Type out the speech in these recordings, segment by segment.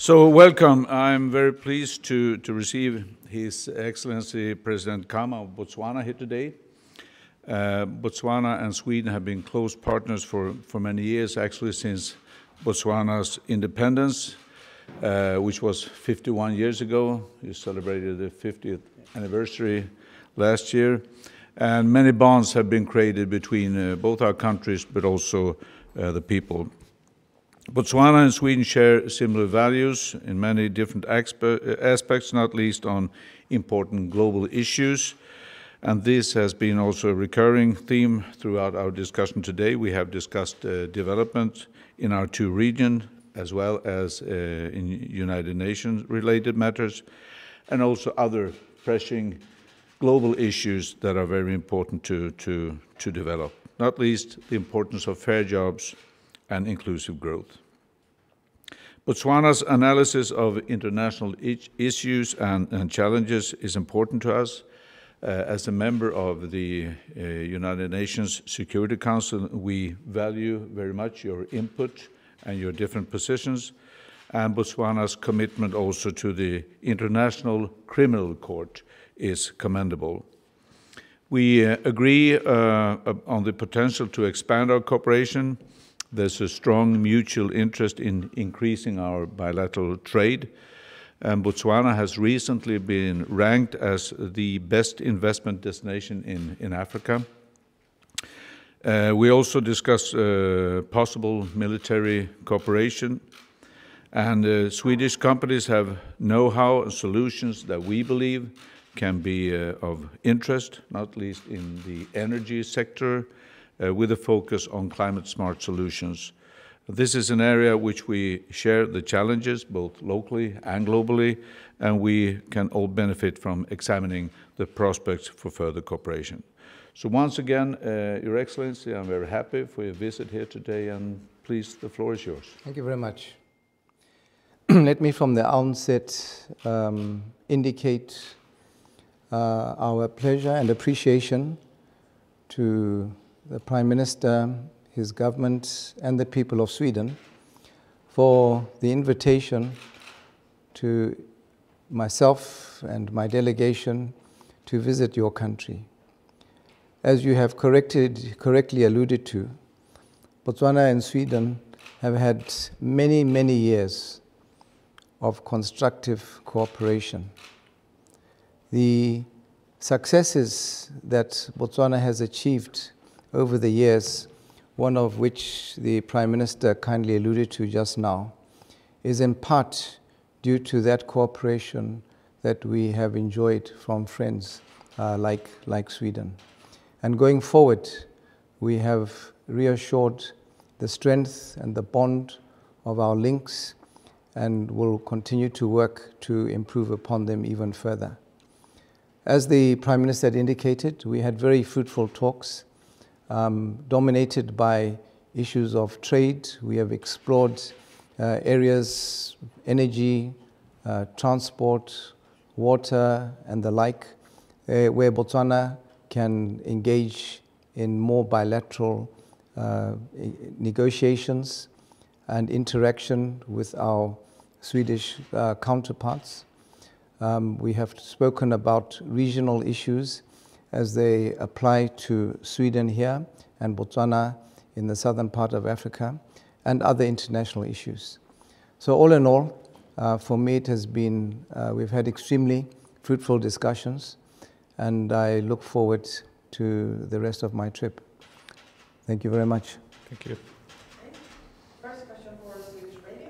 So welcome. I'm very pleased to receive His Excellency President Khama of Botswana here today. Botswana and Sweden have been close partners for many years, actually since Botswana's independence, which was 51 years ago. We celebrated the 50th anniversary last year. And many bonds have been created between both our countries, but also the people. Botswana and Sweden share similar values in many different aspects, not least on important global issues. And this has been also a recurring theme throughout our discussion today. We have discussed development in our two regions, as well as in United Nations related matters, and also other pressing global issues that are very important to develop, not least the importance of fair jobs and inclusive growth. Botswana's analysis of international issues and challenges is important to us. As a member of the United Nations Security Council, we value very much your input and your different positions, and Botswana's commitment also to the International Criminal Court is commendable. We agree on the potential to expand our cooperation. There's a strong mutual interest in increasing our bilateral trade. And Botswana has recently been ranked as the best investment destination in Africa. We also discuss possible military cooperation. And Swedish companies have know-how and solutions that we believe can be of interest, not least in the energy sector, with a focus on climate-smart solutions. This is an area which we share the challenges, both locally and globally, and we can all benefit from examining the prospects for further cooperation. So once again, Your Excellency, I'm very happy for your visit here today, and please, the floor is yours. Thank you very much. Let me from the onset indicate our pleasure and appreciation to the Prime Minister, his government, and the people of Sweden for the invitation to myself and my delegation to visit your country. As you have correctly alluded to, Botswana and Sweden have had many, many years of constructive cooperation. The successes that Botswana has achieved over the years, one of which the Prime Minister kindly alluded to just now, is in part due to that cooperation that we have enjoyed from friends like Sweden. And going forward, we have reassured the strength and the bond of our links and will continue to work to improve upon them even further. As the Prime Minister had indicated, we had very fruitful talks dominated by issues of trade. We have explored areas, energy, transport, water, and the like, where Botswana can engage in more bilateral negotiations and interaction with our Swedish counterparts. We have spoken about regional issues as they apply to Sweden here and Botswana in the southern part of Africa, and other international issues. So all in all, for me it has been, we've had extremely fruitful discussions, and I look forward to the rest of my trip. Thank you very much. Thank you. First question for Swedish Radio.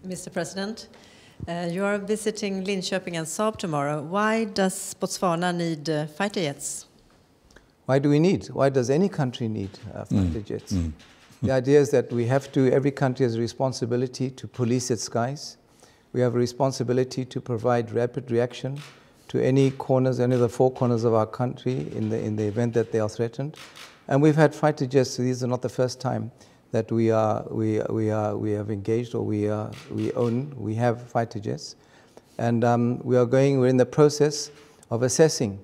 Mr. President, you are visiting Linköping and Saab tomorrow. Why does Botswana need fighter jets? Why does any country need fighter jets? The idea is that we have to, every country has a responsibility to police its skies. We have a responsibility to provide rapid reaction to any corners, any of the four corners of our country in the event that they are threatened. And we've had fighter jets, so these are not the first time that we have engaged or we have fighter jets. And we're in the process of assessing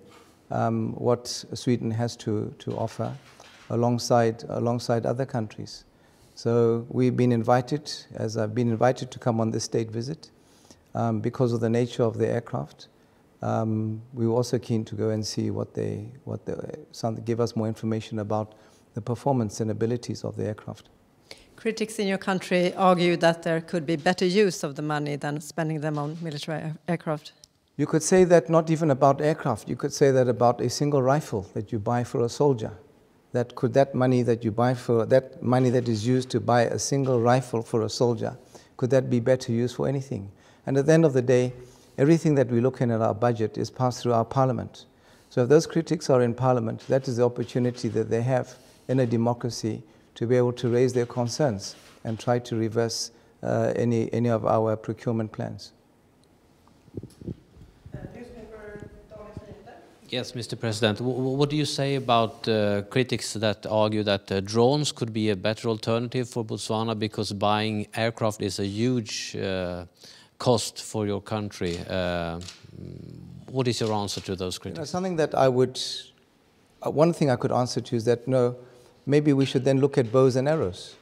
what Sweden has to offer alongside other countries. So we've been invited, as I've been invited to come on this state visit because of the nature of the aircraft. We were also keen to go and see give us more information about the performance and abilities of the aircraft. Critics in your country argue that there could be better use of the money than spending them on military aircraft. You could say that not even about aircraft. You could say that about a single rifle that you buy for a soldier. That money that you buy for, that money that is used to buy a single rifle for a soldier, could that be better used for anything? And at the end of the day, everything that we look in at our budget is passed through our parliament. So if those critics are in parliament, that is the opportunity that they have in a democracy to be able to raise their concerns and try to reverse any of our procurement plans. Yes, Mr. President. What do you say about critics that argue that drones could be a better alternative for Botswana because buying aircraft is a huge cost for your country? What is your answer to those critics? Something that one thing I could answer to is that no, maybe we should then look at bows and arrows,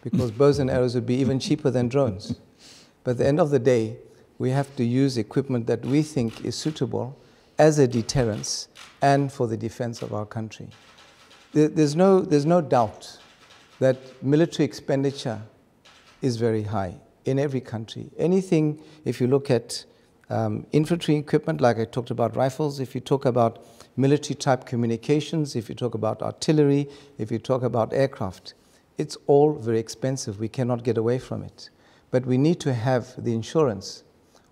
because bows and arrows would be even cheaper than drones. But at the end of the day, we have to use equipment that we think is suitable as a deterrence and for the defense of our country. There's no doubt that military expenditure is very high in every country. Anything, if you look at infantry equipment, like I talked about rifles, if you talk about military type communications, if you talk about artillery, if you talk about aircraft, it's all very expensive. We cannot get away from it. But we need to have the insurance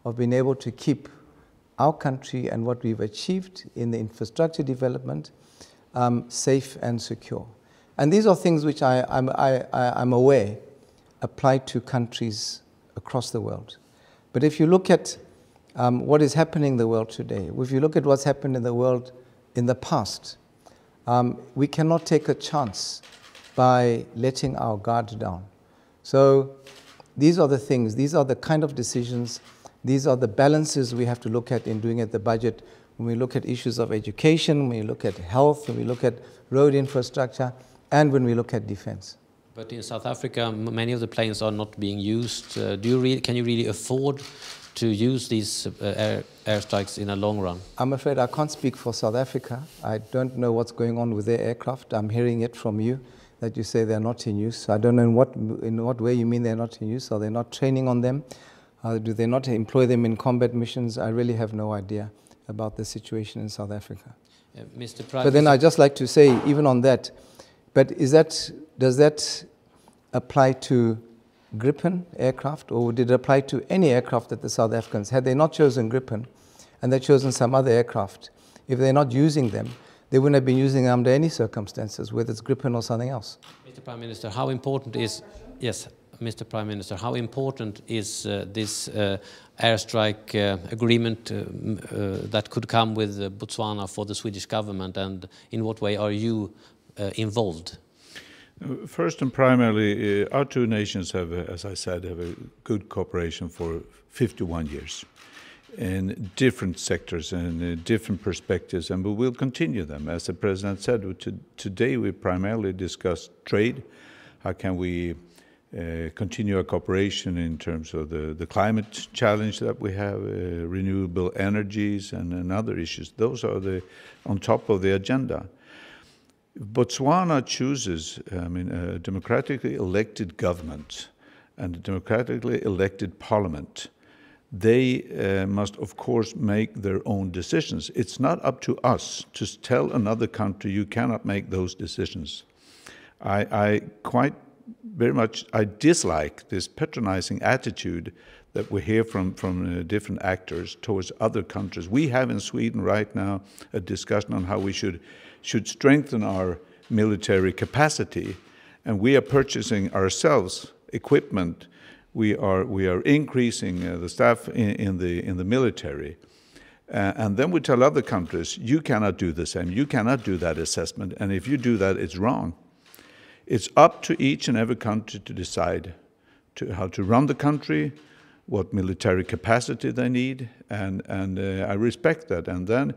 of being able to keep our country and what we've achieved in the infrastructure development safe and secure. And these are things which I'm aware apply to countries across the world. But if you look at what is happening in the world today, if you look at what's happened in the world in the past, we cannot take a chance by letting our guard down. So these are the things, these are the kind of decisions, these are the balances we have to look at in doing at the budget when we look at issues of education, when we look at health, when we look at road infrastructure, and when we look at defense. But in South Africa, many of the planes are not being used. Can you really afford to use these airstrikes in a long run? I'm afraid I can't speak for South Africa. I don't know what's going on with their aircraft. I'm hearing it from you that you say they're not in use. I don't know in what way you mean they're not in use. Are they not training on them? Do they not employ them in combat missions? I really have no idea about the situation in South Africa. Mr. Prime but then I'd just like to say, even on that, but does that apply to Gripen aircraft, or did it apply to any aircraft that the South Africans, had they not chosen Gripen and they'd chosen some other aircraft, if they're not using them, they wouldn't have been using them under any circumstances, whether it's Gripen or something else? Mr. Prime Minister, how important is... Yes. Mr. Prime Minister, how important is this airstrike agreement that could come with Botswana for the Swedish government, and in what way are you involved? First and primarily, our two nations have, as I said, have a good cooperation for 51 years in different sectors and different perspectives, and we will continue them. As the President said, today we primarily discussed trade. How can we continue our cooperation in terms of the climate challenge that we have, renewable energies and other issues. Those are on top of the agenda. If Botswana chooses a democratically elected government and a democratically elected parliament, they must, of course, make their own decisions. It's not up to us to tell another country, you cannot make those decisions. I dislike this patronizing attitude that we hear from different actors towards other countries. We have in Sweden right now a discussion on how we should strengthen our military capacity, and we are purchasing ourselves equipment. We are increasing the staff in the military, and then we tell other countries, you cannot do the same, you cannot do that assessment, and if you do that, it's wrong. It's up to each and every country to decide how to run the country, what military capacity they need, and I respect that. And then,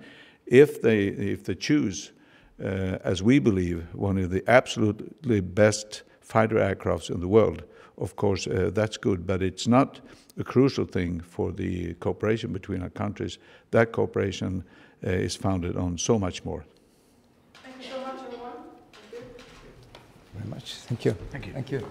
if they choose, as we believe, one of the absolutely best fighter aircrafts in the world. Of course, that's good, but it's not a crucial thing for the cooperation between our countries. That cooperation is founded on so much more. Thank you so much, everyone. Very much. Thank you. Thank you. Thank you.